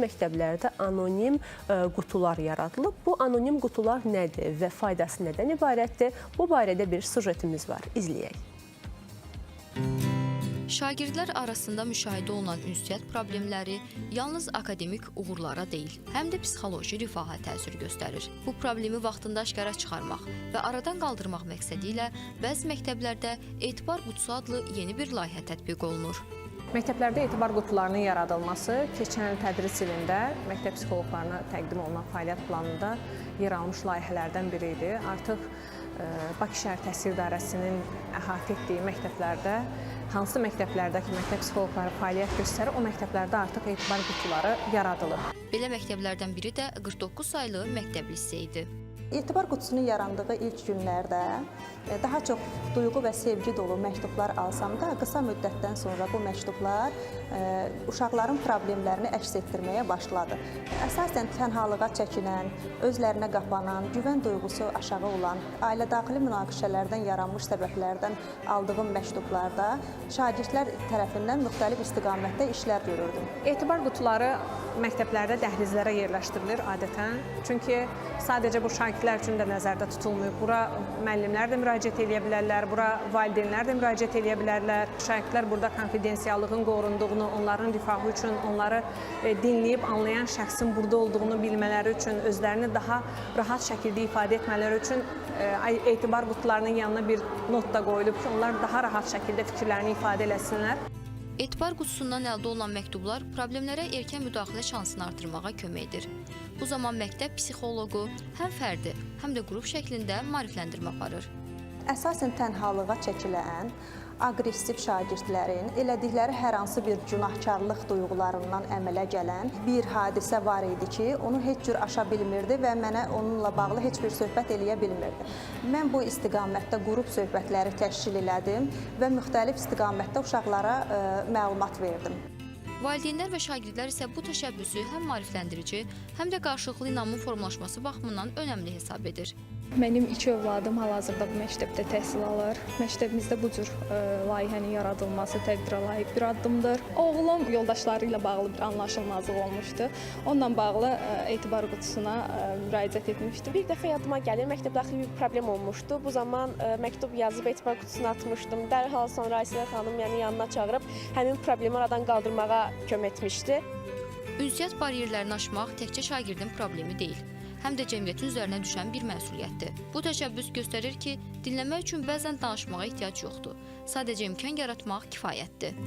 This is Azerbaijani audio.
məktəblərdə anonim qutular yaradılıb. Bu anonim qutular nədir və faydası nədən ibarətdir? Bu barədə bir sujetimiz var. İzləyək. Şagirdlər arasında müşahidə olunan ünsiyyət problemləri yalnız akademik uğurlara deyil, həm də psixoloji rifaha təsir göstərir. Bu problemi vaxtında aşkara çıxarmaq və aradan qaldırmaq məqsədi ilə bəzi məktəblərdə etibar qutusu adlı yeni bir layihə tətbiq olunur. Məktəblərdə etibar qutularının yaradılması keçən tədris ilində məktəb psixoloqlarına təqdim olunan fəaliyyət planında yer almış layihələrdən biri idi. Artıq Bakı Şəhər Təhsil İdarəsinin əhatə etdiyi məktəblərdə hansı məktəblərdə ki, məktəb psixoloqları fəaliyyət göstərir, o məktəblərdə artıq etibar qutuları yaradılıb. Belə məktəblərdən biri də 49 saylı məktəb liseyi idi. Etibar qutusunun yarandığı ilk günlərdə daha çox duyğu və sevgi dolu məktublar alsam da, qısa müddətdən sonra bu məktublar uşaqların problemlərini əks etdirməyə başladı. Əsasən tənhalığa çəkinən, özlərinə qapanan, güvən duyğusu aşağı olan, ailə daxili münaqişələrdən yaranmış səbəblərdən aldığım məktublarda şagirdlər tərəfindən müxtəlif istiqamətdə işlər görürdüm. Etibar qutuları məktəblərdə dəhlizlərə yerləşdirilir adətən. Çünki sadəcə bu şagirdlər üçün də nəzərdə tutulmayıb. Bura müəllimlər də müraciət edə bilərlər, bura valideynlər də müraciət edə bilərlər. Şagirdlər burada konfidensiallığın qorunduğunu, onların rifahı üçün, onları dinləyib anlayan şəxsin burada olduğunu bilmələri üçün, özlərini daha rahat şəkildə ifadə etmələri üçün etibar qutularının yanına bir not da qoyulub ki, onlar daha rahat şəkildə fikirlərini ifadə eləsinlər. Etibar qutusundan əldə olunan məktublar problemlərə erkən müdaxilə şansını artırmağa kömək edir. Bu zaman məktəb psixoloqu həm fərdi, həm də qrup şəklində maarifləndirmə aparır. Əsasən tənhalığa çəkilən, aqressiv şagirdlərin elədikləri hər hansı bir günahkarlıq duyğularından əmələ gələn bir hadisə var idi ki, onu heç cür aşa bilmirdi və mənə onunla bağlı heç bir söhbət eləyə bilmirdi. Mən bu istiqamətdə qrup söhbətləri təşkil elədim və müxtəlif istiqamətdə uşaqlara məlumat verdim. Valideynlər və şagirdlər isə bu təşəbbüsü həm maarifləndirici, həm də qarşılıqlı inamın formalaşması baxımından önəmli hesab edir. Mənim iki övladım hal-hazırda bu məktəbdə təhsil alır. Məktəbimizdə bu cür layihənin yaradılması təqdirə layiq bir addımdır. Oğlum yoldaşları ilə bağlı bir anlaşılmazlıq olmuşdu. Onunla bağlı etibar qutusuna müraciət etmişdim. Bir dəfə yadıma gəlir, məktəbdaxili bir problem olmuşdu. Bu zaman məktub yazıb etibar qutusuna atmışdım. Dərhal sonra Aysilə xanım yanına çağırıb həmin problemi aradan qaldırmağa kömək etmişdi. Ünsiyyət bariyerlərini aşmaq təkcə şagirdin problemi deyil, həm də cəmiyyətin üzərinə düşən bir məsuliyyətdir. Bu təşəbbüs göstərir ki, dinləmək üçün bəzən danışmağa ehtiyac yoxdur. Sadəcə imkan yaratmaq kifayətdir.